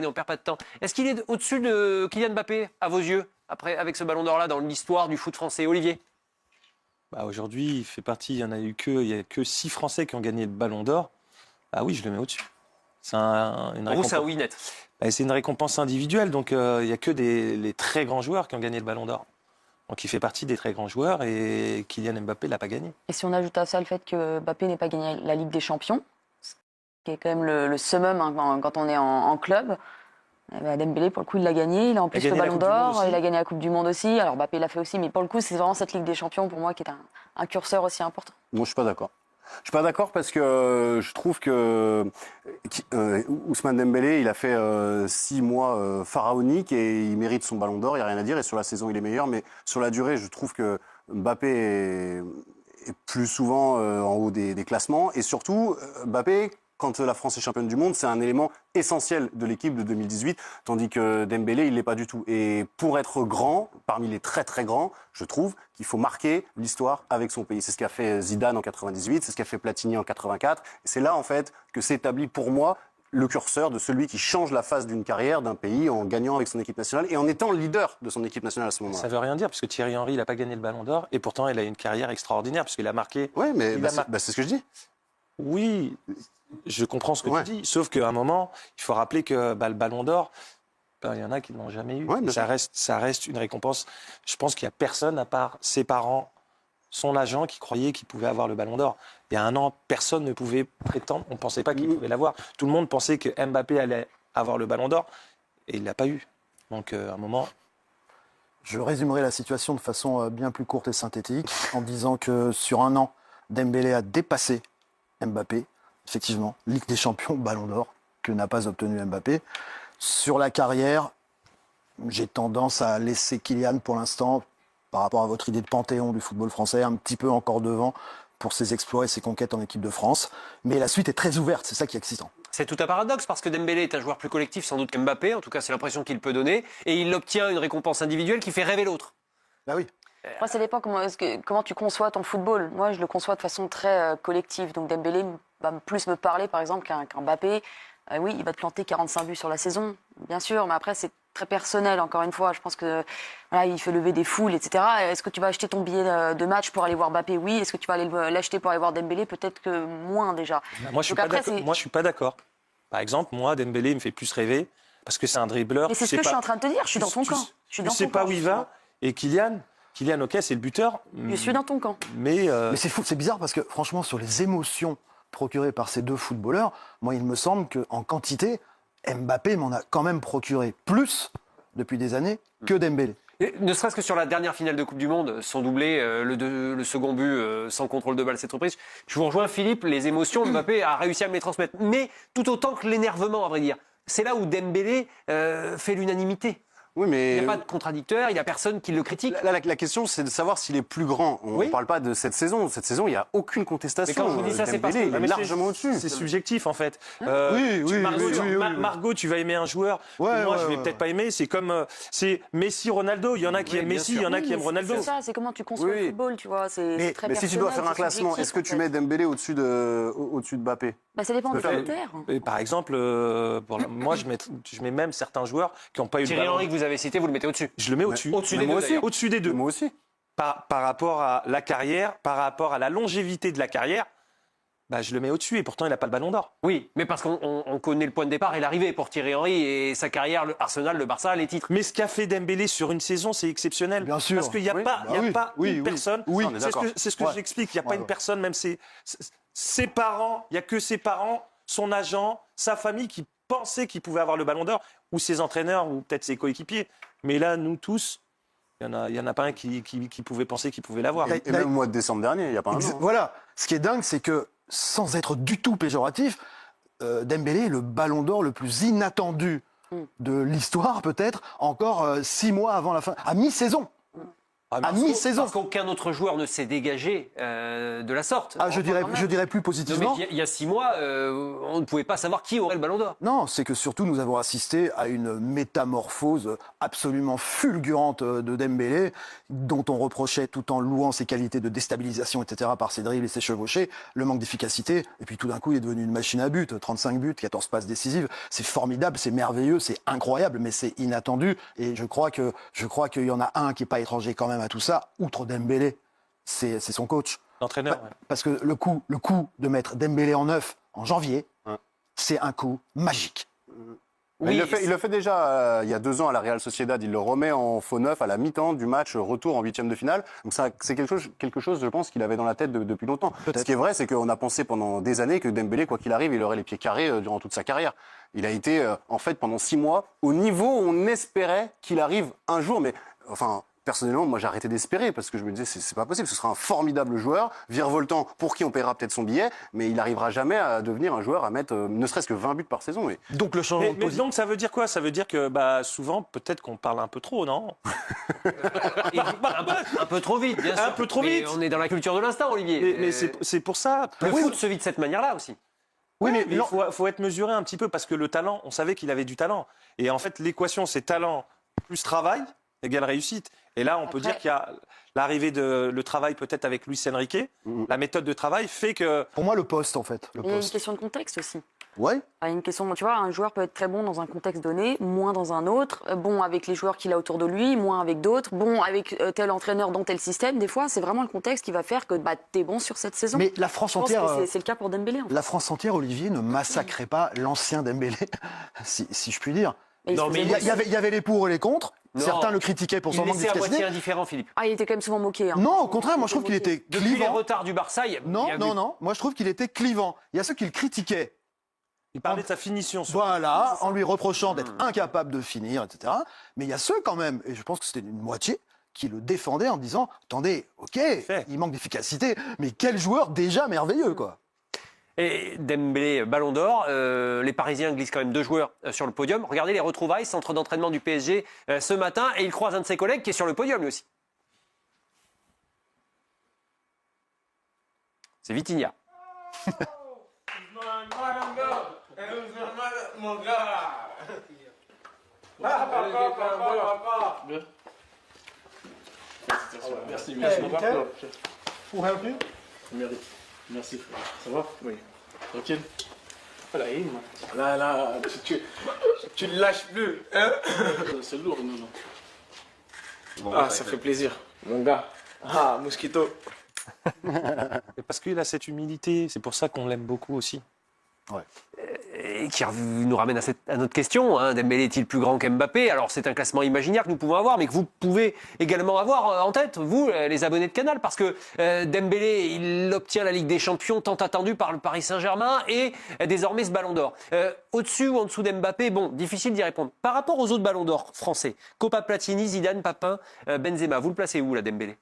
on perd pas de temps. Est-ce qu'il est au-dessus de Kylian Mbappé, à vos yeux, après, avec ce ballon d'or-là, dans l'histoire du foot français? Olivier? Aujourd'hui, il fait partie, il n'y a que 6 Français qui ont gagné le ballon d'or. Ah oui, je le mets au-dessus. C'est une Pour vous, c'est un oui net. C'est une récompense individuelle, donc il n'y a que les très grands joueurs qui ont gagné le ballon d'or. Donc il fait partie des très grands joueurs et Kylian Mbappé ne l'a pas gagné. Et si on ajoute à ça le fait que Mbappé n'ait pas gagné la Ligue des Champions, ce qui est quand même le summum quand on est en club, Dembélé, pour le coup, il l'a gagné. Il a en plus le Ballon d'Or. Il a gagné la Coupe du Monde aussi. Alors Mbappé l'a fait aussi, mais pour le coup, c'est vraiment cette Ligue des Champions pour moi qui est un curseur aussi important. Moi, je suis pas d'accord. Je suis pas d'accord parce que je trouve que Ousmane Dembélé, il a fait 6 mois pharaoniques et il mérite son Ballon d'Or. Il n'y a rien à dire. Et sur la saison, il est meilleur. Mais sur la durée, je trouve que Mbappé est plus souvent en haut des classements. Et surtout, Mbappé, quand la France est championne du monde, c'est un élément essentiel de l'équipe de 2018, tandis que Dembélé, il ne l'est pas du tout. Et pour être grand, parmi les très très grands, je trouve qu'il faut marquer l'histoire avec son pays. C'est ce qu'a fait Zidane en 98, c'est ce qu'a fait Platini en 84. Et c'est là, en fait, que s'établit pour moi le curseur de celui qui change la face d'une carrière d'un pays en gagnant avec son équipe nationale et en étant leader de son équipe nationale à ce moment-là. Ça veut rien dire, puisque Thierry Henry, il n'a pas gagné le Ballon d'Or, et pourtant, il a une carrière extraordinaire, puisqu'il a marqué... Oui, mais c'est ce que je dis. Oui, je comprends ce que tu dis, sauf qu'à un moment, il faut rappeler que le Ballon d'Or, il y en a qui ne l'ont jamais eu. Ouais, ça reste une récompense. Je pense qu'il n'y a personne, à part ses parents, son agent, qui croyait qu'il pouvait avoir le Ballon d'Or. Il y a un an, personne ne pouvait prétendre, on ne pensait pas qu'il pouvait l'avoir. Tout le monde pensait que Mbappé allait avoir le Ballon d'Or, et il ne l'a pas eu. Donc, à un moment... Je résumerai la situation de façon bien plus courte et synthétique, en disant que sur un an, Dembélé a dépassé Mbappé, effectivement, Ligue des Champions, Ballon d'Or, que n'a pas obtenu Mbappé. Sur la carrière, j'ai tendance à laisser Kylian pour l'instant, par rapport à votre idée de panthéon du football français, un petit peu encore devant pour ses exploits et ses conquêtes en équipe de France. Mais la suite est très ouverte, c'est ça qui est excitant. C'est tout un paradoxe parce que Dembélé est un joueur plus collectif sans doute qu'Mbappé, en tout cas c'est l'impression qu'il peut donner, et il obtient une récompense individuelle qui fait rêver l'autre. Bah oui. Moi, ça dépend comment tu conçois ton football. Moi, je le conçois de façon très collective. Donc Dembélé va plus me parler, par exemple, qu'un Mbappé. Oui, il va te planter 45 buts sur la saison, bien sûr, mais après, c'est très personnel, encore une fois. Je pense que voilà, il fait lever des foules, etc. Est-ce que tu vas acheter ton billet de match pour aller voir Mbappé? Oui. Est-ce que tu vas aller l'acheter pour aller voir Dembélé? Peut-être que moins, déjà. Moi, je ne suis pas d'accord. Par exemple, moi, Dembélé me fait plus rêver parce que c'est un dribbleur. Mais c'est ce que je suis en train de te dire. Je suis dans ton camp. Je ne sais pas où il va. Et Kylian, ok, c'est le buteur. Je suis dans ton camp. Mais c'est fou, c'est bizarre parce que franchement, sur les émotions procurées par ces deux footballeurs, moi, il me semble qu'en quantité, Mbappé m'en a quand même procuré plus depuis des années que Dembélé. Et ne serait-ce que sur la dernière finale de Coupe du Monde, son doublé, le second but sans contrôle de balle, cette reprise. Je vous rejoins, Philippe, les émotions, Mbappé a réussi à me les transmettre. Mais tout autant que l'énervement, à vrai dire. C'est là où Dembélé fait l'unanimité. Oui, mais... Il n'y a pas de contradicteur, il n'y a personne qui le critique. La question, c'est de savoir s'il est plus grand. On ne parle pas de cette saison. Cette saison, il n'y a aucune contestation. Mais quand je vous dis ça, c'est parce que... il est largement au-dessus. C'est subjectif, en fait. Oui. Margot, tu vas aimer un joueur. Moi, je ne vais peut-être pas aimer. C'est comme c'est Messi, Ronaldo. Il y en a qui aiment Messi, il y en a qui aiment Ronaldo. C'est ça, c'est comment tu conçois le football, tu vois. Mais si tu dois faire un classement, est-ce que tu mets Dembélé au-dessus de Mbappé? Ça dépend des critères. Par exemple, moi, je mets même certains joueurs qui n'ont pas eu le ballon. Thierry Henry, que vous avez cité, vous le mettez au-dessus. Je le mets au-dessus. Au-dessus des deux. Moi aussi. Par rapport à la carrière, par rapport à la longévité de la carrière, je le mets au-dessus et pourtant il n'a pas le Ballon d'Or. Oui, mais parce qu'on connaît le point de départ et l'arrivée pour Thierry Henry et sa carrière, le Arsenal, le Barça, les titres. Mais ce qu'a fait Dembélé sur une saison, c'est exceptionnel. Bien sûr. Parce qu'il n'y a pas une personne. C'est ce que j'explique. Il n'y a pas une personne, même ses parents, il n'y a que ses parents, son agent, sa famille qui pensaient qu'il pouvait avoir le Ballon d'Or, ou ses entraîneurs, ou peut-être ses coéquipiers. Mais là, nous tous, il n'y en a pas un qui pouvait penser qu'il pouvait l'avoir. Et même au mois de décembre dernier, il n'y a pas un an. Voilà. Ce qui est dingue, c'est que, sans être du tout péjoratif, Dembélé est le Ballon d'Or le plus inattendu de l'histoire, peut-être, encore 6 mois avant la fin, à mi-saison. à mi-saison. Parce qu'aucun autre joueur ne s'est dégagé de la sorte. Je dirais plus positivement. Il y a 6 mois, on ne pouvait pas savoir qui aurait le ballon d'or. Non, c'est que surtout nous avons assisté à une métamorphose absolument fulgurante de Dembélé, dont on reprochait tout en louant ses qualités de déstabilisation, etc., par ses dribbles et ses chevauchés, le manque d'efficacité. Et puis tout d'un coup, il est devenu une machine à but, 35 buts, 14 passes décisives. C'est formidable, c'est merveilleux, c'est incroyable, mais c'est inattendu. Et je crois qu'il y en a un qui n'est pas étranger quand même à tout ça, outre Dembélé, c'est son coach. L'entraîneur. Parce que le coup de mettre Dembélé en neuf en janvier, c'est un coup magique. Oui, il le fait déjà il y a 2 ans à la Real Sociedad. Il le remet en faux neuf à la mi-temps du match retour en 8e de finale. Donc ça, c'est quelque chose, je pense, qu'il avait dans la tête depuis longtemps. Ce qui est vrai, c'est qu'on a pensé pendant des années que Dembélé, quoi qu'il arrive, il aurait les pieds carrés durant toute sa carrière. Il a été, en fait, pendant 6 mois, au niveau où on espérait qu'il arrive un jour. Mais enfin, personnellement, moi, j'ai arrêté d'espérer parce que je me disais, c'est pas possible. Ce sera un formidable joueur, virevoltant, pour qui on paiera peut-être son billet, mais il n'arrivera jamais à devenir un joueur à mettre ne serait-ce que 20 buts par saison. Donc le changement mais donc ça veut dire quoi? Ça veut dire que souvent, peut-être qu'on parle un peu trop, non? Un peu trop vite, bien sûr. Un peu trop vite. Mais on est dans la culture de l'instant, Olivier. Mais c'est pour ça. Le foot se vit de cette manière-là aussi. Oui, mais il faut être mesuré un petit peu parce que le talent, on savait qu'il avait du talent. Et en fait, l'équation, c'est talent plus travail égale réussite. Et là, on peut dire qu'il y a l'arrivée de le travail peut-être avec Luis Enrique. La méthode de travail fait que... Pour moi, le poste, en fait. Il y a une question de contexte aussi. Ouais. Il y a une question, tu vois, un joueur peut être très bon dans un contexte donné, moins dans un autre, bon avec les joueurs qu'il a autour de lui, moins avec d'autres, bon avec tel entraîneur dans tel système. Des fois, c'est vraiment le contexte qui va faire que t'es bon sur cette saison. Mais la France entière... c'est le cas pour Dembélé. En fait. La France entière, Olivier, ne massacrait pas l'ancien Dembélé, si je puis dire. Non, mais il y avait les pour et les contre. Non. Certains le critiquaient pour son manque Il laissait à moitié d'efficacité. indifférent, Philippe. Il était quand même souvent moqué. Non, au contraire, moi je trouve qu'il était Depuis les clivant. retards du Barça, Non. Moi je trouve qu'il était clivant. Il y a ceux qui le critiquaient. Il parlait de sa finition. Voilà, en lui reprochant d'être incapable de finir, etc. Mais il y a ceux quand même, et je pense que c'était une moitié, qui le défendaient en disant « Attendez, ok, il manque d'efficacité, mais quel joueur déjà merveilleux, quoi !» Et Dembélé, Ballon d'Or, les Parisiens glissent quand même 2 joueurs sur le podium. Regardez les retrouvailles, centre d'entraînement du PSG ce matin, et il croise un de ses collègues qui est sur le podium lui aussi. C'est Vitinha. Merci, merci. Pour help you? Merci. Ça va? Oui. Tranquille? Voilà, là, tu ne lâches plus. Hein? C'est lourd, non? Bon, ça fait plaisir, mon gars. Ah, Mosquito. Parce qu'il a cette humilité, c'est pour ça qu'on l'aime beaucoup aussi. Et qui nous ramène à notre question. Dembélé est-il plus grand qu'Mbappé? Alors c'est un classement imaginaire que nous pouvons avoir, mais que vous pouvez également avoir en tête, vous, les abonnés de Canal, parce que Dembélé, il obtient la Ligue des Champions tant attendue par le Paris Saint-Germain et désormais ce Ballon d'Or. Au-dessus ou en dessous d'Mbappé, bon, difficile d'y répondre. Par rapport aux autres Ballons d'Or français, Copa Platini, Zidane, Papin, Benzema, vous le placez où là, Dembélé?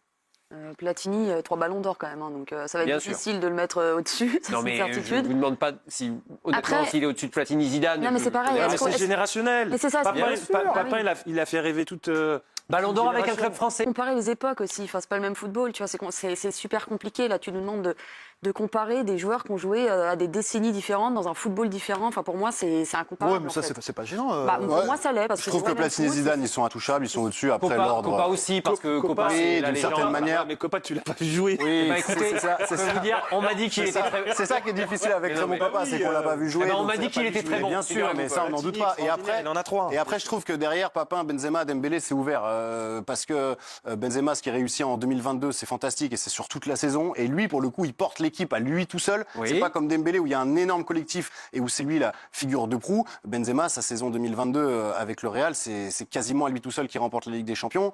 Platini, 3 ballons d'or quand même, donc ça va être Bien difficile sûr. de le mettre au-dessus, Non, c'est mais une je certitude. ne vous demande pas si, honnêtement, Après- s'il est au-dessus de Platini, Zidane. Non, mais c'est pareil, Ah, mais est-ce qu'on- c'est générationnel. Mais c'est ça, c'est Papin, bien sûr, Papin, oui. il a fait rêver toute... Ballon d'Or avec un génération. club français. Comparer les époques aussi, enfin, c'est pas le même football, tu vois, c'est super compliqué. Là, tu nous demandes de comparer des joueurs qui ont joué à des décennies différentes dans un football différent. Enfin, pour moi, c'est incomparable. Ouais, mais ça, en fait. c'est pas gênant. Pour moi, ça l'est. Parce Je que trouve c'est que pas le même Platini et foot, Zidane, ils sont intouchables, ils sont au-dessus après Copa l'ordre. aussi, parce que Copa, Copa, c'est oui, la d'une légende. certaine manière. Mais Copa, tu l'as pas vu jouer. Oui, Bah écoutez, c'est ça, je peux vous dire, on m'a dit qu'il était très... C'est ça qui est difficile avec Mais non, mon mais papa, c'est qu'on l'a pas vu jouer. Eh ben, on donc m'a ça dit l'a qu'il pas était vu très jouer. bon. Bien sûr, mais ça, on n'en doute pas. Il en a 3. Et après, je trouve que derrière, Papin, Benzema, Dembélé, c'est ouvert. Parce que Benzema, ce qui réussit en 2022, c'est fantastique et c'est sur toute la saison. Et lui, pour le coup, il porte l'équipe à lui tout seul. Oui. C'est pas comme Dembélé où il y a un énorme collectif et où c'est lui la figure de proue. Benzema, sa saison 2022 avec le Real, c'est quasiment à lui tout seul qui remporte la Ligue des Champions.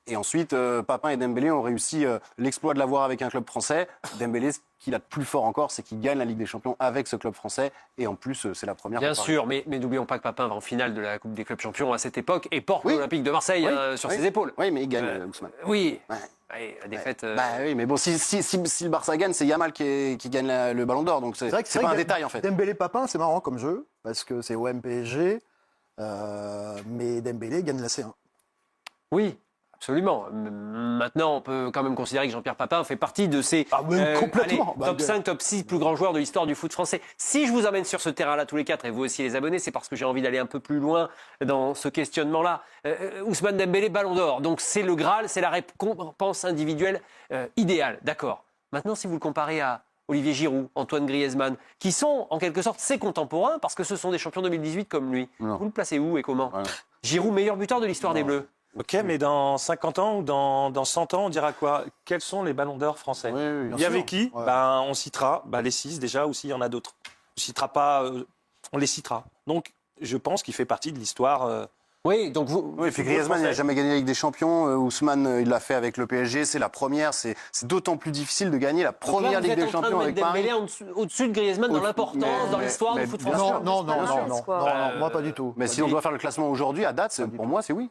Et ensuite, Papin et Dembélé ont réussi l'exploit de l'avoir avec un club français. Dembélé, ce qu'il a de plus fort encore, c'est qu'il gagne la Ligue des Champions avec ce club français. Et en plus, c'est la première. Bien pour sûr, mais n'oublions pas que Papin va en finale de la Coupe des clubs champions à cette époque et porte Oui. l'Olympique de Marseille Oui. sur Oui. ses épaules. Oui, mais il gagne, Ousmane. Oui. Ouais. Ouais, la défaite. Bah oui, mais bon, si le Barça gagne, c'est Yamal qui gagne le Ballon d'Or, donc c'est vrai que pas un détail en fait. Dembélé-Papin, c'est marrant comme jeu, parce que c'est OM PSG, mais Dembélé gagne la C1. Oui. Absolument. Maintenant, on peut quand même considérer que Jean-Pierre Papin fait partie de ces complètement. top 5, top 6 plus grands joueurs de l'histoire du foot français. Si je vous amène sur ce terrain-là tous les quatre, et vous aussi les abonnés, c'est parce que j'ai envie d'aller un peu plus loin dans ce questionnement-là. Ousmane Dembélé, Ballon d'Or. Donc c'est le Graal, c'est la récompense individuelle idéale. D'accord. Maintenant, si vous le comparez à Olivier Giroud, Antoine Griezmann, qui sont en quelque sorte ses contemporains, parce que ce sont des champions 2018 comme lui. Non. Vous le placez où et comment? Voilà. Giroud, meilleur buteur de l'histoire des Bleus. Ok, mais dans 50 ans ou dans 100 ans, on dira quoi? Quels sont les ballons d'or français? Oui, Il y avait qui? Ouais. On citera les 6 déjà, ou s'il y en a d'autres. On citera pas, on les citera. Donc, je pense qu'il fait partie de l'histoire. Oui, donc vous. Oui, puis Griezmann, il n'a jamais gagné la Ligue des Champions. Ousmane, il l'a fait avec le PSG. C'est la première. C'est d'autant plus difficile de gagner la première Ligue des Champions avec Paris. Au-dessus de Griezmann dans l'importance, dans l'histoire du foot français. Non, quoi. moi pas du tout. Mais si on doit faire le classement aujourd'hui, à date, pour moi, c'est oui.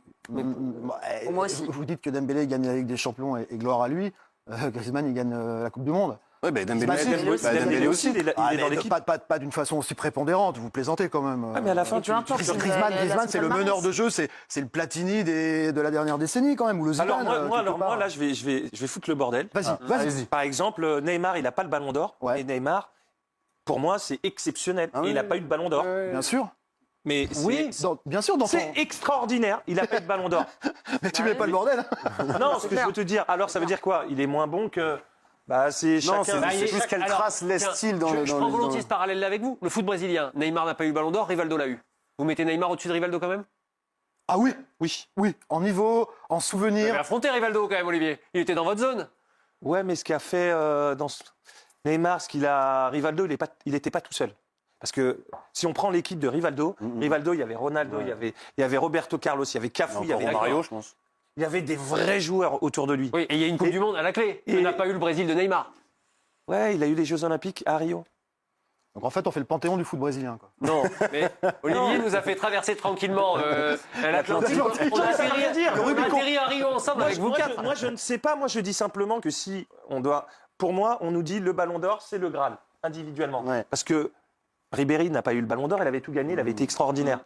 Moi aussi. Vous dites que Dembélé gagne la Ligue des Champions et gloire à lui. Griezmann, il gagne la Coupe du Monde. Oui, Dembélé Dembélé aussi. il est dans l'équipe. Pas d'une façon aussi prépondérante, vous plaisantez quand même. Ah, mais à la fin, Griezmann, c'est le meneur de jeu, c'est le Platini de la dernière décennie quand même, ou le Zidane. Moi, là, je vais foutre le bordel. Vas-y. Par exemple, Neymar, il n'a pas le ballon d'or. Ouais. Et Neymar, pour moi, c'est exceptionnel. Ah oui. Et il n'a pas eu de ballon d'or. Bien sûr. Mais Oui, Bien sûr, c'est extraordinaire. Il n'a pas eu de ballon d'or. Mais tu mets pas le bordel. Non, ce que je veux te dire, alors ça veut dire quoi? Il est moins bon que. C'est Non, chacun. c'est plus quelle trace laisse-t-il dans le. Je prends volontiers ce parallèle-là avec vous. Le foot brésilien, Neymar n'a pas eu le ballon d'or, Rivaldo l'a eu. Vous mettez Neymar au-dessus de Rivaldo quand même? Ah oui, Oui. en niveau, en Vous avez souvenir. affronté Rivaldo quand même, Olivier. Il était dans votre zone. Ouais, mais ce qu'a fait Neymar, Rivaldo, il n'était pas tout seul. Parce que si on prend l'équipe de Rivaldo, il y avait Ronaldo, il y avait Roberto Carlos, il y avait Cafu, il y avait Mario, je pense. Il y avait des vrais joueurs autour de lui. Oui, et il y a une Coupe du Monde à la clé. Il n'a pas eu le Brésil de Neymar. Ouais, il a eu les Jeux Olympiques à Rio. Donc en fait, on fait le panthéon du foot brésilien. Quoi. Non, mais Olivier nous a fait traverser tranquillement l'Atlantique. On a atterri à Rio ensemble avec vous quatre. Moi, je ne sais pas. Moi, je dis simplement que si on doit. Pour moi, on nous dit le ballon d'or, c'est le Graal, individuellement. Ouais. Parce que Ribéry n'a pas eu le ballon d'or, il avait tout gagné, il avait été extraordinaire.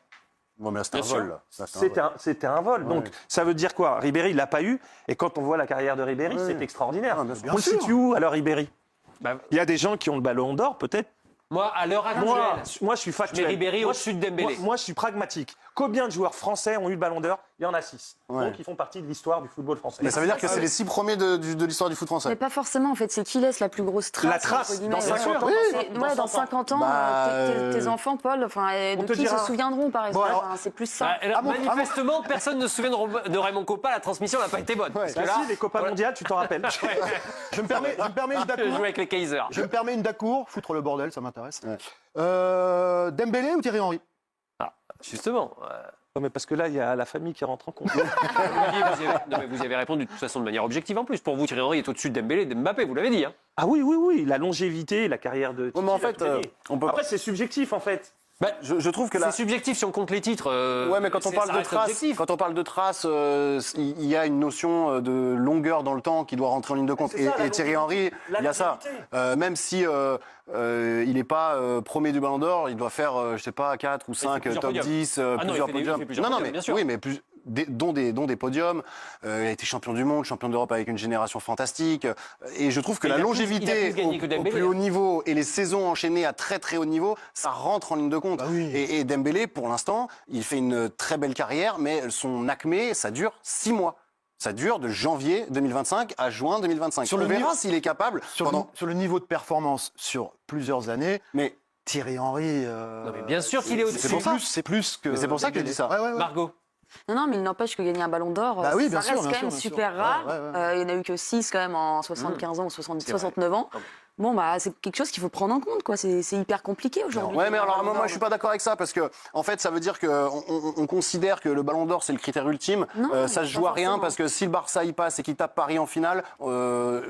Bon, mais là, c'était un vol. Là. C'était un vol. Ouais. Donc, ça veut dire quoi? Ribéry, il l'a pas eu. Et quand on voit la carrière de Ribéry, c'est extraordinaire. bien sûr. On le situe où, alors, Ribéry? Bah, Il y a des gens qui ont le ballon d'or, peut-être. moi, à l'heure actuelle, Moi, je suis je factuel. mets Ribéry au-dessus de Dembélé. Moi, je suis pragmatique. Combien de joueurs français ont eu le ballon d'or? Il y en a 6. Ouais. Donc, ils font partie de l'histoire du football français. Mais ça veut dire que c'est les 6 premiers de l'histoire du foot Mais français. pas forcément, en fait. C'est qui laisse la plus grosse trace. La trace, entre guillemets. dans 50 ans. Dans 50 ans, Bah, tes enfants, Paul, on de te qui dira. se souviendront, par exemple? alors- C'est plus ça. Bah, alors, manifestement, personne ne se souvient de Raymond Kopa. La transmission n'a pas été bonne. Parce que Bah là, si, les Copas mondiales, tu t'en rappelles. Je me permets une je Dacour. jouais avec les Kaiser. Je me permets une Dacour, foutre le bordel, ça m'intéresse. Ouais. Dembélé ou Thierry Henry? Justement. Non, mais parce que là, il y a la famille qui rentre en compte. Olivier, vous y avez répondu de toute façon de manière objective en plus. Pour vous, Thierry Henry est au-dessus de Dembélé et de Mbappé, vous l'avez dit. Hein. Ah oui, la longévité, la carrière de. Ouais, mais en Titi, fait, il a tout gagné. on peut. Après, c'est subjectif, en fait. Je trouve que là. C'est subjectif si on compte les titres. Ouais, mais quand on parle de traces, il y a une notion de longueur dans le temps qui doit rentrer en ligne de compte. C'est ça, la Et Thierry Henry, la il y a ça. longévité. Même si il n'est pas premier du Ballon d'Or, il doit faire, je sais pas, 4 ou 5 plusieurs top podiums. 10, non, il plusieurs fait podiums. plusieurs Non, podiums, mais bien sûr. oui, mais dont des podiums. Il a été champion du monde, champion d'Europe avec une génération fantastique. Et je trouve que Et la il a longévité plus gagné que au Dembélé, plus haut niveau et les saisons enchaînées à très très haut niveau, ça rentre en ligne de compte. Bah oui. Et Dembélé, pour l'instant, il fait une très belle carrière, mais son acmé, ça dure 6 mois. Ça dure de janvier 2025 à juin 2025. Sur On le verra niveau- s'il est capable pendant. Sur le niveau de performance sur plusieurs années, Mais Thierry Henry. Non, mais bien sûr qu'il est au-dessus. c'est pour ça. C'est plus que. Mais c'est pour ça que je dis ça. Ouais. Margot. Non, mais il n'empêche que gagner un ballon d'or, Bah oui, bien ça sûr, reste bien quand même sûr, bien super sûr. rare. Ouais. Il n'y en a eu que 6 quand même en 75 ans ou 69 ans. Bon, bah, c'est quelque chose qu'il faut prendre en compte, quoi. C'est hyper compliqué aujourd'hui. Ouais, mais alors moi je suis pas d'accord avec ça parce que en fait ça veut dire que on considère que le Ballon d'Or c'est le critère ultime. Non, Ça se pas joue à rien forcément. parce que si le Barça y passe et qu'il tape Paris en finale,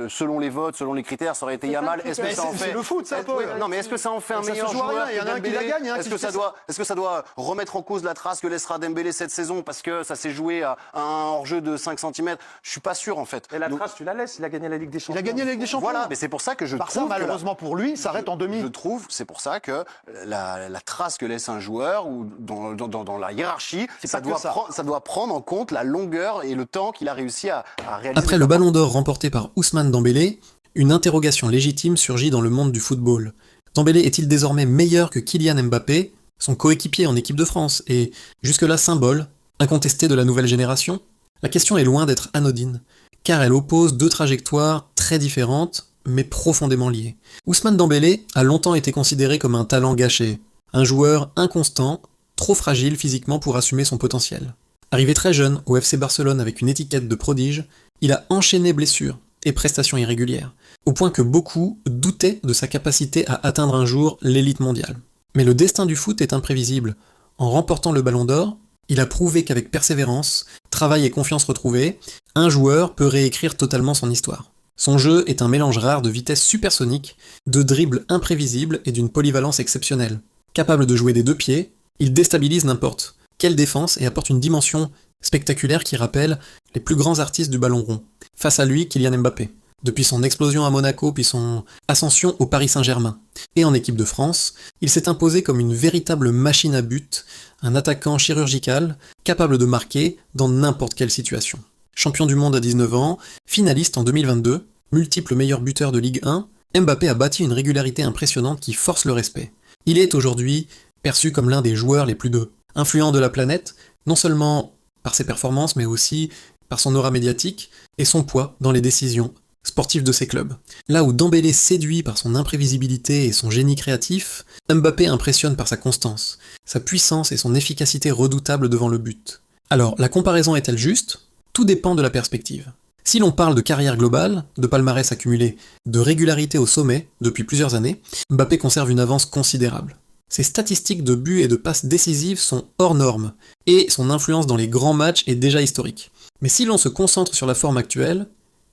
selon les votes, selon les critères, ça aurait été C'est pas Yamal. le Est-ce que critère. ça en C'est fait le foot, ça, Paul. Oui, non, mais est-ce que ça en fait un Ça se meilleur joue à rien, joueur il y en a que un qui la Dembélé gagne, un Est-ce qui que fait ça doit remettre en cause la trace que laissera Dembélé cette saison parce que ça s'est joué à un hors-jeu de 5 cm? Je suis pas sûr en fait. Et la Donc, trace, tu la laisses. Il a gagné la Ligue des Il Champions. a gagné la Ligue des Champions. voilà, mais c'est pour ça que je Barça ça, malheureusement pour lui, s'arrête en demi. Je trouve, c'est pour ça que la trace que laisse un joueur ou dans la hiérarchie, ça doit prendre en compte la longueur et le temps qu'il a réussi à réaliser. Après le Ballon d'Or remporté par Ousmane Dembélé, une interrogation légitime surgit dans le monde du football. Dembélé est-il désormais meilleur que Kylian Mbappé, son coéquipier en équipe de France, et jusque-là symbole, incontesté de la nouvelle génération? La question est loin d'être anodine, car elle oppose deux trajectoires très différentes, mais profondément liées. Ousmane Dembélé a longtemps été considéré comme un talent gâché, un joueur inconstant, trop fragile physiquement pour assumer son potentiel. Arrivé très jeune au FC Barcelone avec une étiquette de prodige, il a enchaîné blessures et prestations irrégulières, au point que beaucoup doutaient de sa capacité à atteindre un jour l'élite mondiale. Mais le destin du foot est imprévisible. En remportant le Ballon d'Or, il a prouvé qu'avec persévérance, travail et confiance retrouvée, un joueur peut réécrire totalement son histoire. Son jeu est un mélange rare de vitesse supersonique, de dribbles imprévisibles et d'une polyvalence exceptionnelle. Capable de jouer des deux pieds, il déstabilise n'importe quelle défense et apporte une dimension spectaculaire qui rappelle les plus grands artistes du ballon rond. Face à lui, Kylian Mbappé. Depuis son explosion à Monaco puis son ascension au Paris Saint-Germain. Et en équipe de France, il s'est imposé comme une véritable machine à but, un attaquant chirurgical, capable de marquer dans n'importe quelle situation. Champion du monde à 19 ans, finaliste en 2022, multiple meilleur buteur de Ligue 1, Mbappé a bâti une régularité impressionnante qui force le respect. Il est aujourd'hui perçu comme l'un des joueurs les plus influents de la planète, non seulement par ses performances, mais aussi par son aura médiatique et son poids dans les décisions sportif de ses clubs. Là où Dembélé séduit par son imprévisibilité et son génie créatif, Mbappé impressionne par sa constance, sa puissance et son efficacité redoutable devant le but. Alors, la comparaison est-elle juste? Tout dépend de la perspective. Si l'on parle de carrière globale, de palmarès accumulé, de régularité au sommet depuis plusieurs années, Mbappé conserve une avance considérable. Ses statistiques de buts et de passes décisives sont hors normes, et son influence dans les grands matchs est déjà historique. Mais si l'on se concentre sur la forme actuelle,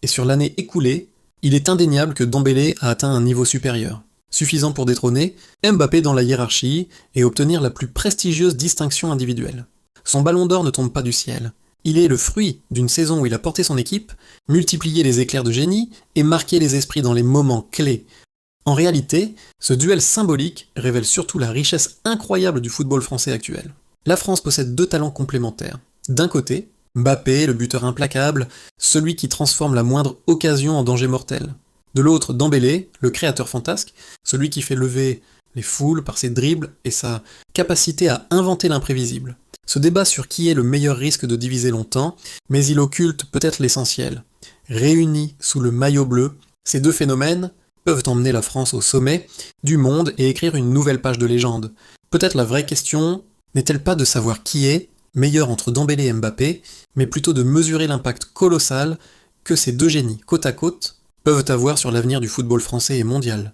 et sur l'année écoulée, il est indéniable que Dembélé a atteint un niveau supérieur, suffisant pour détrôner Mbappé dans la hiérarchie et obtenir la plus prestigieuse distinction individuelle. Son ballon d'or ne tombe pas du ciel. Il est le fruit d'une saison où il a porté son équipe, multiplié les éclairs de génie et marqué les esprits dans les moments clés. En réalité, ce duel symbolique révèle surtout la richesse incroyable du football français actuel. La France possède deux talents complémentaires. D'un côté, Mbappé, le buteur implacable, celui qui transforme la moindre occasion en danger mortel. De l'autre, Dembélé, le créateur fantasque, celui qui fait lever les foules par ses dribbles et sa capacité à inventer l'imprévisible. Ce débat sur qui est le meilleur risque de diviser longtemps, mais il occulte peut-être l'essentiel. Réunis sous le maillot bleu, ces deux phénomènes peuvent emmener la France au sommet du monde et écrire une nouvelle page de légende. Peut-être la vraie question n'est-elle pas de savoir qui est meilleur entre Dembélé et Mbappé, mais plutôt de mesurer l'impact colossal que ces deux génies côte à côte peuvent avoir sur l'avenir du football français et mondial.